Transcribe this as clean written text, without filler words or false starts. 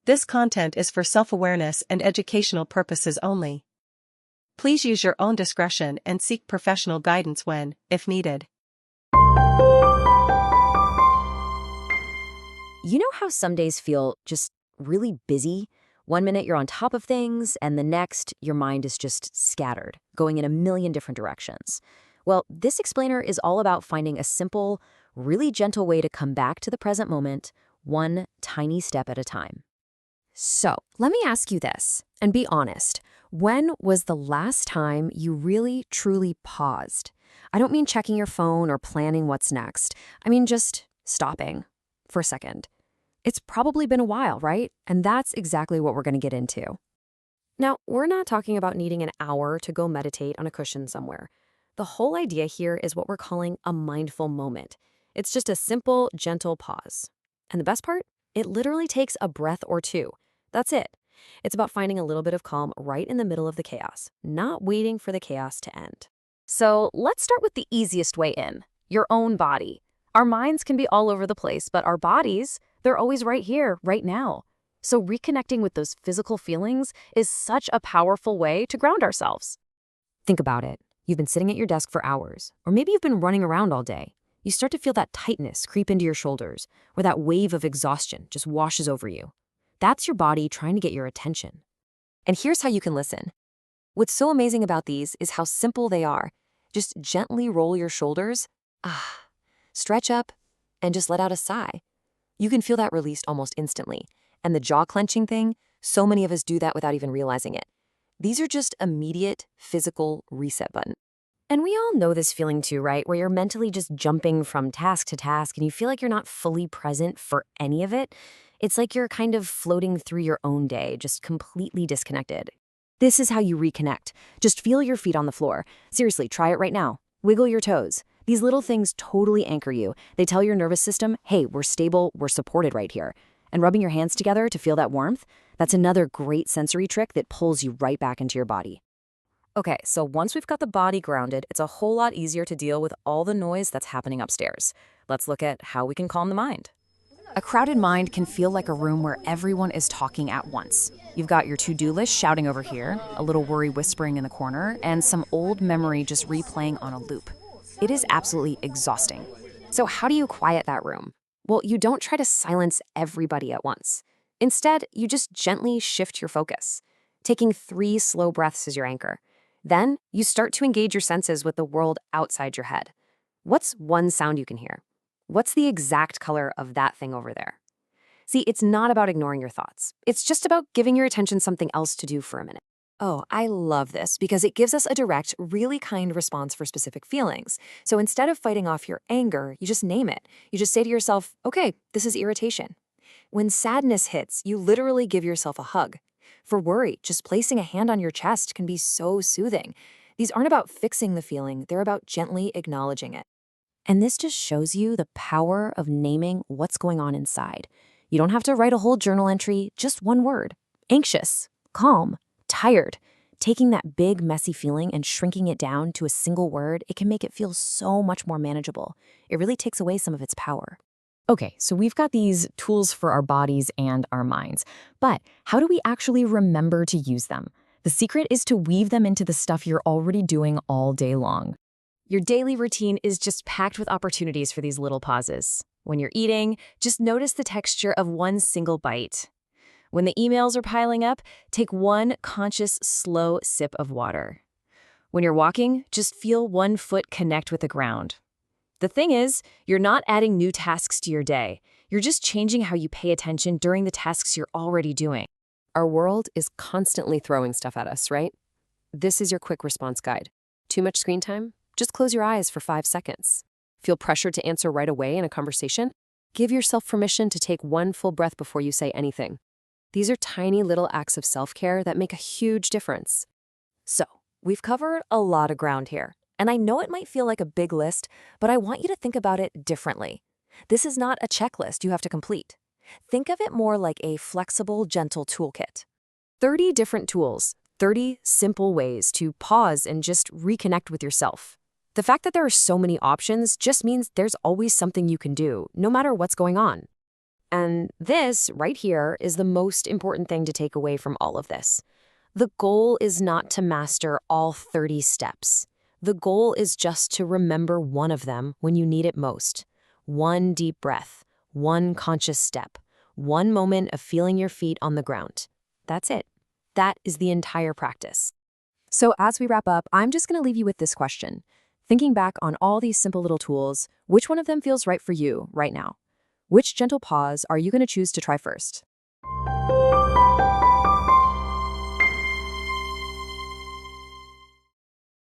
This content is for self-awareness and educational purposes only. Please use your own discretion and seek professional guidance when, if needed. You know how some days feel just really busy? One minute you're on top of things, and the next your mind is just scattered, going in a million different directions. Well, this explainer is all about finding a simple, really gentle way to come back to the present moment, one tiny step at a time. So, let me ask you this, and be honest. When was the last time you really, truly paused? I don't mean checking your phone or planning what's next. I mean just stopping for a second. It's probably been a while, right? And that's exactly what we're going to get into. Now, we're not talking about needing an hour to go meditate on a cushion somewhere. The whole idea here is what we're calling a mindful moment. It's just a simple, gentle pause. And the best part? It literally takes a breath or two. That's it. It's about finding a little bit of calm right in the middle of the chaos, not waiting for the chaos to end. So let's start with the easiest way in, your own body. Our minds can be all over the place, but our bodies, they're always right here, right now. So reconnecting with those physical feelings is such a powerful way to ground ourselves. Think about it. You've been sitting at your desk for hours, or maybe you've been running around all day. You start to feel that tightness creep into your shoulders, or that wave of exhaustion just washes over you. That's your body trying to get your attention. And here's how you can listen. What's so amazing about these is how simple they are. Just gently roll your shoulders, stretch up, and just let out a sigh. You can feel that released almost instantly. And the jaw clenching thing, so many of us do that without even realizing it. These are just immediate physical reset button. And we all know this feeling too, right? Where you're mentally just jumping from task to task and you feel like you're not fully present for any of it. It's like you're kind of floating through your own day, just completely disconnected. This is how you reconnect. Just feel your feet on the floor. Seriously, try it right now. Wiggle your toes. These little things totally anchor you. They tell your nervous system, hey, we're stable, we're supported right here. And rubbing your hands together to feel that warmth, that's another great sensory trick that pulls you right back into your body. Okay, so once we've got the body grounded, it's a whole lot easier to deal with all the noise that's happening upstairs. Let's look at how we can calm the mind. A crowded mind can feel like a room where everyone is talking at once. You've got your to-do list shouting over here, a little worry whispering in the corner, and some old memory just replaying on a loop. It is absolutely exhausting. So how do you quiet that room? Well, you don't try to silence everybody at once. Instead, you just gently shift your focus. Taking 3 slow breaths as your anchor. Then, you start to engage your senses with the world outside your head. What's one sound you can hear? What's the exact color of that thing over there? See, it's not about ignoring your thoughts. It's just about giving your attention something else to do for a minute. Oh, I love this because it gives us a direct, really kind response for specific feelings. So instead of fighting off your anger, you just name it. You just say to yourself, okay, this is irritation. When sadness hits, you literally give yourself a hug. For worry, just placing a hand on your chest can be so soothing. These aren't about fixing the feeling, they're about gently acknowledging it. And this just shows you the power of naming what's going on inside. You don't have to write a whole journal entry, just one word. Anxious, calm, tired. Taking that big, messy feeling and shrinking it down to a single word, it can make it feel so much more manageable. It really takes away some of its power. Okay, so we've got these tools for our bodies and our minds, but how do we actually remember to use them? The secret is to weave them into the stuff you're already doing all day long. Your daily routine is just packed with opportunities for these little pauses. When you're eating, just notice the texture of one single bite. When the emails are piling up, take one conscious, slow sip of water. When you're walking, just feel one foot connect with the ground. The thing is, you're not adding new tasks to your day. You're just changing how you pay attention during the tasks you're already doing. Our world is constantly throwing stuff at us, right? This is your quick response guide. Too much screen time? Just close your eyes for 5 seconds. Feel pressured to answer right away in a conversation? Give yourself permission to take one full breath before you say anything. These are tiny little acts of self-care that make a huge difference. So, we've covered a lot of ground here. And I know it might feel like a big list, but I want you to think about it differently. This is not a checklist you have to complete. Think of it more like a flexible, gentle toolkit. 30 different tools, 30 simple ways to pause and just reconnect with yourself. The fact that there are so many options just means there's always something you can do, no matter what's going on. And this, right here, is the most important thing to take away from all of this. The goal is not to master all 30 steps. The goal is just to remember one of them when you need it most. One deep breath, one conscious step, one moment of feeling your feet on the ground. That's it. That is the entire practice. So as we wrap up, I'm just going to leave you with this question. Thinking back on all these simple little tools, which one of them feels right for you right now? Which gentle pause are you going to choose to try first?